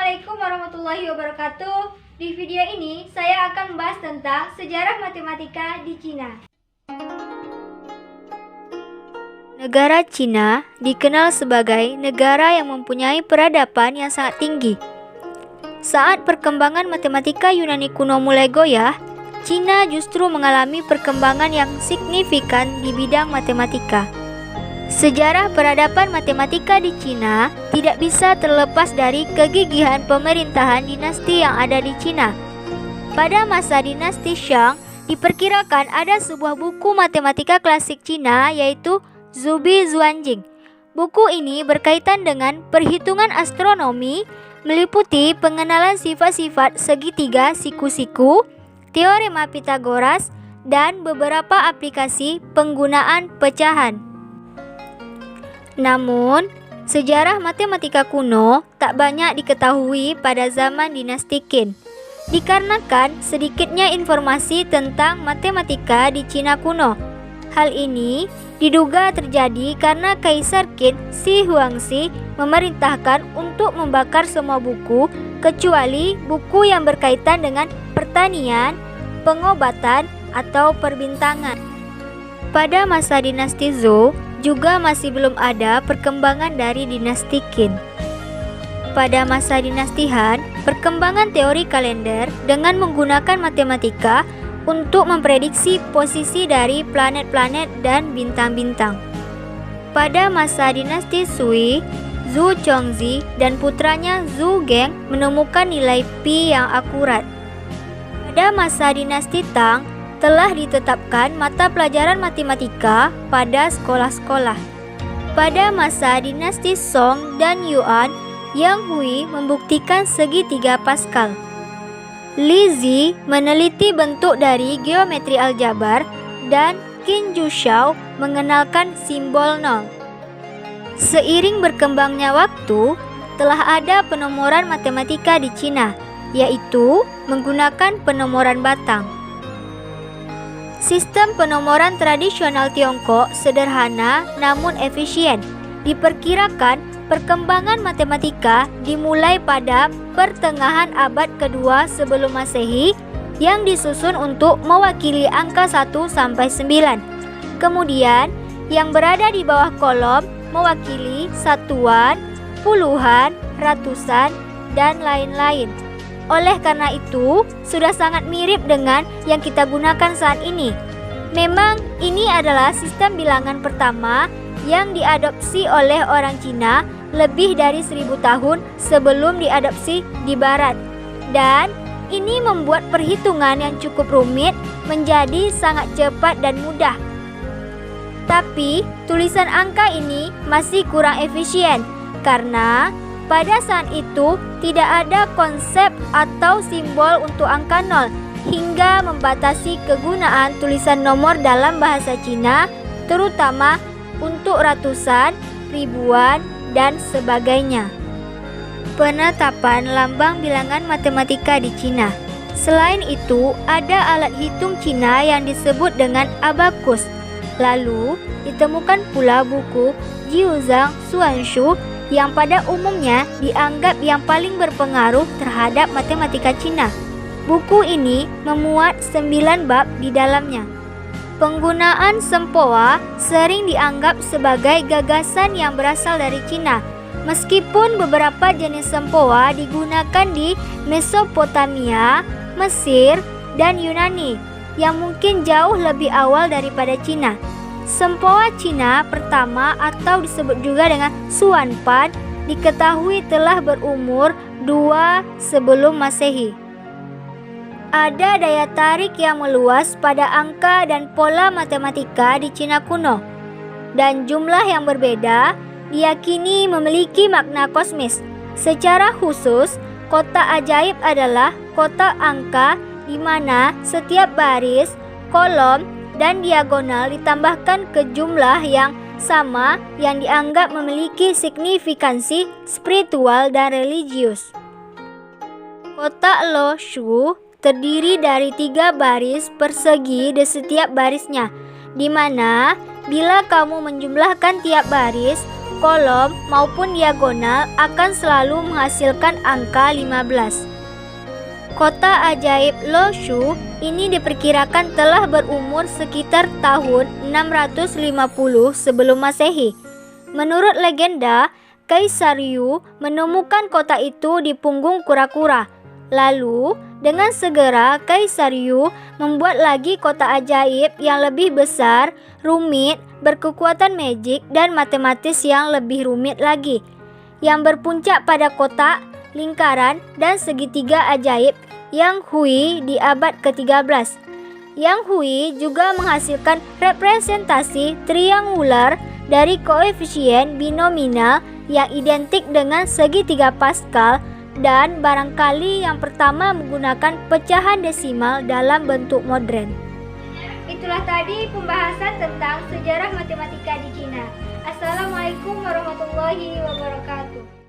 Assalamualaikum warahmatullahi wabarakatuh. Di video ini saya akan membahas tentang sejarah matematika di Cina. Negara Cina dikenal sebagai negara yang mempunyai peradaban yang sangat tinggi. Saat perkembangan matematika Yunani kuno mulai goyah, Cina justru mengalami perkembangan yang signifikan di bidang matematika. Sejarah peradaban matematika di Cina tidak bisa terlepas dari kegigihan pemerintahan dinasti yang ada di Cina. Pada masa dinasti Shang, diperkirakan ada sebuah buku matematika klasik Cina yaitu Zubi Zuanjing. Buku ini berkaitan dengan perhitungan astronomi, meliputi pengenalan sifat-sifat segitiga siku-siku, teorema Pythagoras, dan beberapa aplikasi penggunaan pecahan. Namun, sejarah matematika kuno tak banyak diketahui pada zaman dinasti Qin, dikarenakan sedikitnya informasi tentang matematika di Cina kuno. Hal ini diduga terjadi karena Kaisar Qin Shi Huangdi memerintahkan untuk membakar semua buku kecuali buku yang berkaitan dengan pertanian, pengobatan, atau perbintangan. Pada masa dinasti Zhou juga masih belum ada perkembangan dari dinasti Qin. Pada masa dinasti Han, perkembangan teori kalender dengan menggunakan matematika untuk memprediksi posisi dari planet-planet dan bintang-bintang. Pada masa dinasti Sui, Zhu Chongzi dan putranya Zhu Geng menemukan nilai pi yang akurat. Pada masa dinasti Tang, telah ditetapkan mata pelajaran matematika pada sekolah-sekolah. Pada masa dinasti Song dan Yuan, Yang Hui membuktikan segitiga Pascal. Li Zi meneliti bentuk dari geometri aljabar dan Qin Jushao mengenalkan simbol nol. Seiring berkembangnya waktu, telah ada penomoran matematika di Cina, yaitu menggunakan penomoran batang. Sistem penomoran tradisional Tiongkok sederhana namun efisien. Diperkirakan perkembangan matematika dimulai pada pertengahan abad kedua sebelum Masehi yang disusun untuk mewakili angka 1 sampai 9. Kemudian yang berada di bawah kolom mewakili satuan, puluhan, ratusan, dan lain-lain. Oleh karena itu, sudah sangat mirip dengan yang kita gunakan saat ini. Memang ini adalah sistem bilangan pertama yang diadopsi oleh orang Cina lebih dari 1000 tahun sebelum diadopsi di Barat. Dan ini membuat perhitungan yang cukup rumit menjadi sangat cepat dan mudah. Tapi, tulisan angka ini masih kurang efisien karena pada saat itu tidak ada konsep atau simbol untuk angka 0 hingga membatasi kegunaan tulisan nomor dalam bahasa Cina, terutama untuk ratusan, ribuan, dan sebagainya. Penetapan lambang bilangan matematika di Cina. Selain itu, ada alat hitung Cina yang disebut dengan abakus. Lalu, ditemukan pula buku Jiuzhang Suanshu yang pada umumnya dianggap yang paling berpengaruh terhadap matematika Cina. Buku ini memuat 9 bab di dalamnya. Penggunaan sempoa sering dianggap sebagai gagasan yang berasal dari Cina, meskipun beberapa jenis sempoa digunakan di Mesopotamia, Mesir, dan Yunani, yang mungkin jauh lebih awal daripada Cina. Sempoa Cina pertama atau disebut juga dengan Suanpan diketahui telah berumur 2 sebelum Masehi. Ada daya tarik yang meluas pada angka dan pola matematika di Cina kuno, dan jumlah yang berbeda diyakini memiliki makna kosmis. Secara khusus, kotak ajaib adalah kotak angka di mana setiap baris, kolom, dan diagonal ditambahkan ke jumlah yang sama yang dianggap memiliki signifikansi spiritual dan religius. Kotak Lo Shu terdiri dari 3 baris persegi di setiap barisnya, di mana bila kamu menjumlahkan tiap baris, kolom maupun diagonal akan selalu menghasilkan angka 15. Kota ajaib Lo Shu ini diperkirakan telah berumur sekitar tahun 650 sebelum Masehi. Menurut legenda, Kaisar Yu menemukan kota itu di punggung kura-kura. Lalu, dengan segera Kaisar Yu membuat lagi kota ajaib yang lebih besar, rumit, berkekuatan magic dan matematis yang lebih rumit lagi, yang berpuncak pada kotak, lingkaran, dan segitiga ajaib Yang Hui di abad ke-13. Yang Hui juga menghasilkan representasi triangular dari koefisien binominal yang identik dengan segitiga Pascal dan barangkali yang pertama menggunakan pecahan desimal dalam bentuk modern. Itulah tadi pembahasan tentang sejarah matematika di Cina. Assalamualaikum warahmatullahi wabarakatuh.